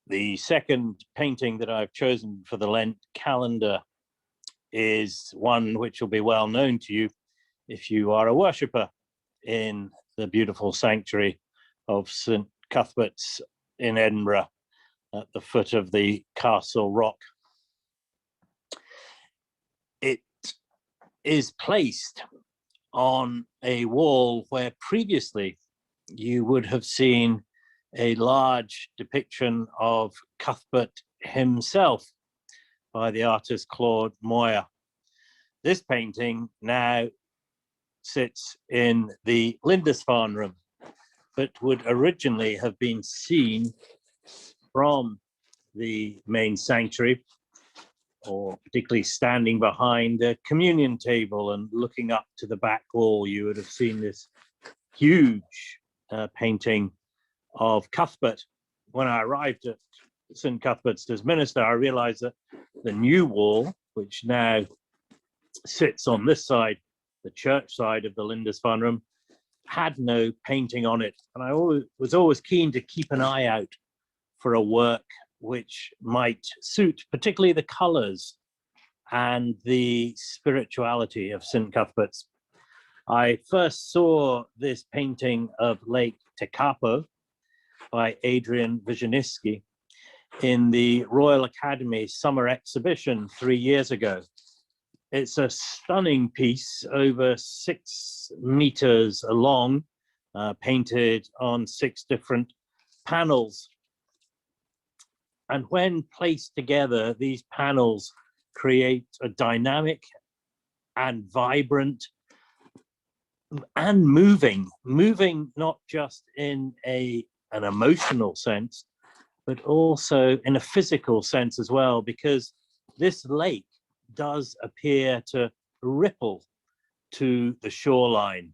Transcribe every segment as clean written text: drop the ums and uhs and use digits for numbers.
The second painting that I've chosen for the Lent calendar is one which will be well known to you if you are a worshipper in the beautiful sanctuary of St Cuthbert's in Edinburgh at the foot of the Castle Rock. It is placed on a wall where previously you would have seen a large depiction of Cuthbert himself by the artist Claude Moyer. This painting now sits in the Lindisfarne room, but would originally have been seen from the main sanctuary, or particularly standing behind the communion table and looking up to the back wall. You would have seen this huge painting of Cuthbert. When I arrived at St Cuthbert's as minister, I realized that the new wall, which now sits on this side, the church side of the Lindisfarne room, had no painting on it. And I was always keen to keep an eye out for a work which might suit particularly the colors and the spirituality of St Cuthbert's. I first saw this painting of Lake Tekapo by Adrian Wyszynski in the Royal Academy summer exhibition 3 years ago. It's a stunning piece, over 6 meters long, painted on 6 different panels. And when placed together, these panels create a dynamic and vibrant and moving not just in an emotional sense, but also in a physical sense as well, because this lake does appear to ripple to the shoreline.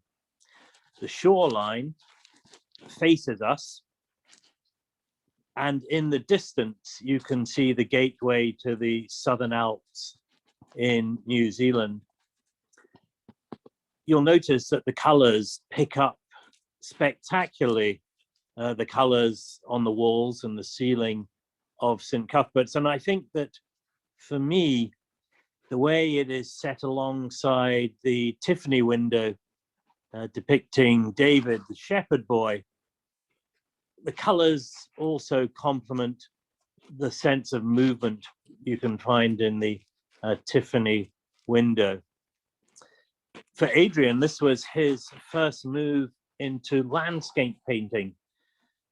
The shoreline faces us, and in the distance you can see the gateway to the Southern Alps in New Zealand. You'll notice that the colors pick up spectacularly the colors on the walls and the ceiling of St Cuthbert's. And I think that for me, the way it is set alongside the Tiffany window depicting David, the shepherd boy, the colors also complement the sense of movement you can find in the Tiffany window. For Adrian, this was his first move into landscape painting.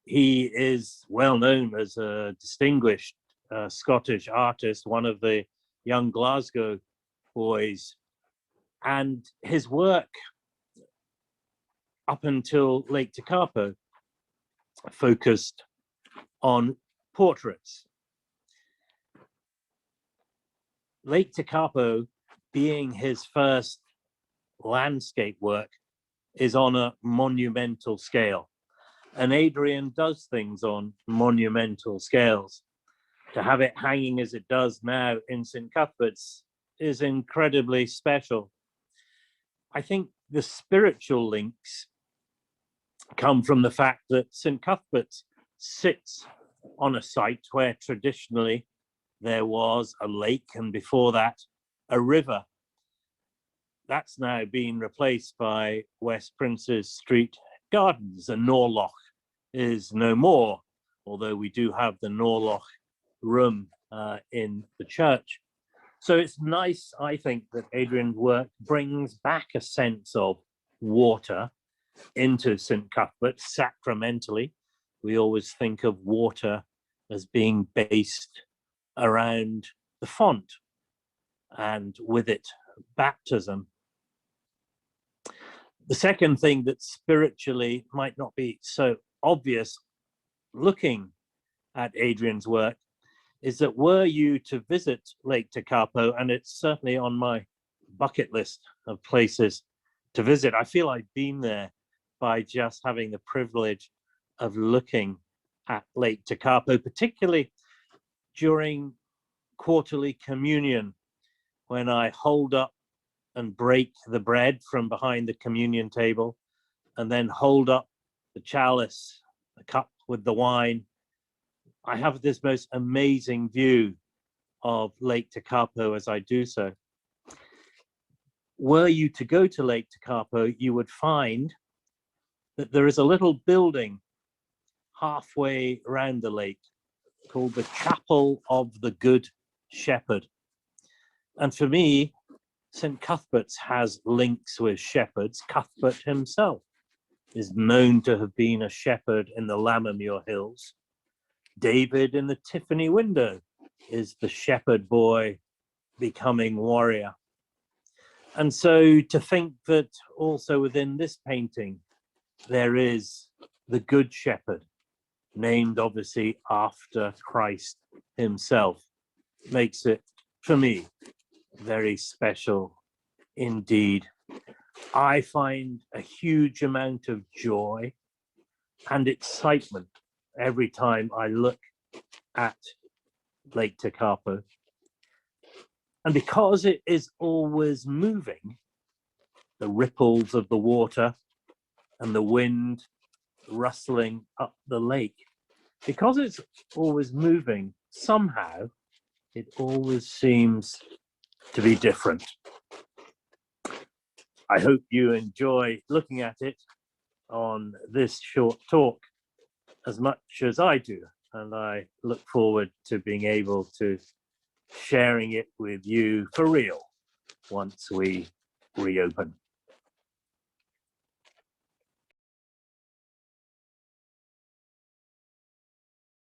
He is well known as a distinguished Scottish artist, one of the young Glasgow boys. And his work up until Lake Tekapo focused on portraits. Lake Tekapo, being his first landscape work, is on a monumental scale. And Adrian does things on monumental scales. To have it hanging as it does now in St Cuthbert's is incredibly special. I think the spiritual links come from the fact that St Cuthbert's sits on a site where traditionally there was a lake, and before that a river. That's now been replaced by West Princes Street Gardens, and Norloch is no more, although we do have the Norloch room in the church. So it's nice, I think, that Adrian's work brings back a sense of water into St Cuthbert sacramentally. We always think of water as being based around the font, and with it, baptism. The second thing that spiritually might not be so obvious looking at Adrian's work is that were you to visit Lake Tekapo, and it's certainly on my bucket list of places to visit, I feel I've been there by just having the privilege of looking at Lake Tekapo, particularly during quarterly communion, when I hold up and break the bread from behind the communion table, and then hold up the chalice, the cup with the wine, I have this most amazing view of Lake Tekapo as I do so. Were you to go to Lake Tekapo, you would find that there is a little building halfway around the lake called the Chapel of the Good Shepherd. And for me, St Cuthbert's has links with shepherds. Cuthbert himself is known to have been a shepherd in the Lammermuir Hills. David in the Tiffany window is the shepherd boy becoming warrior. And so to think that also within this painting, there is the Good Shepherd, named obviously after Christ himself, makes it, for me, very special indeed. I find a huge amount of joy and excitement every time I look at Lake Tekapo. And because it is always moving, the ripples of the water and the wind rustling up the lake, because it's always moving, somehow it always seems to be different. I hope you enjoy looking at it on this short talk as much as I do, and I look forward to being able to sharing it with you for real once we reopen.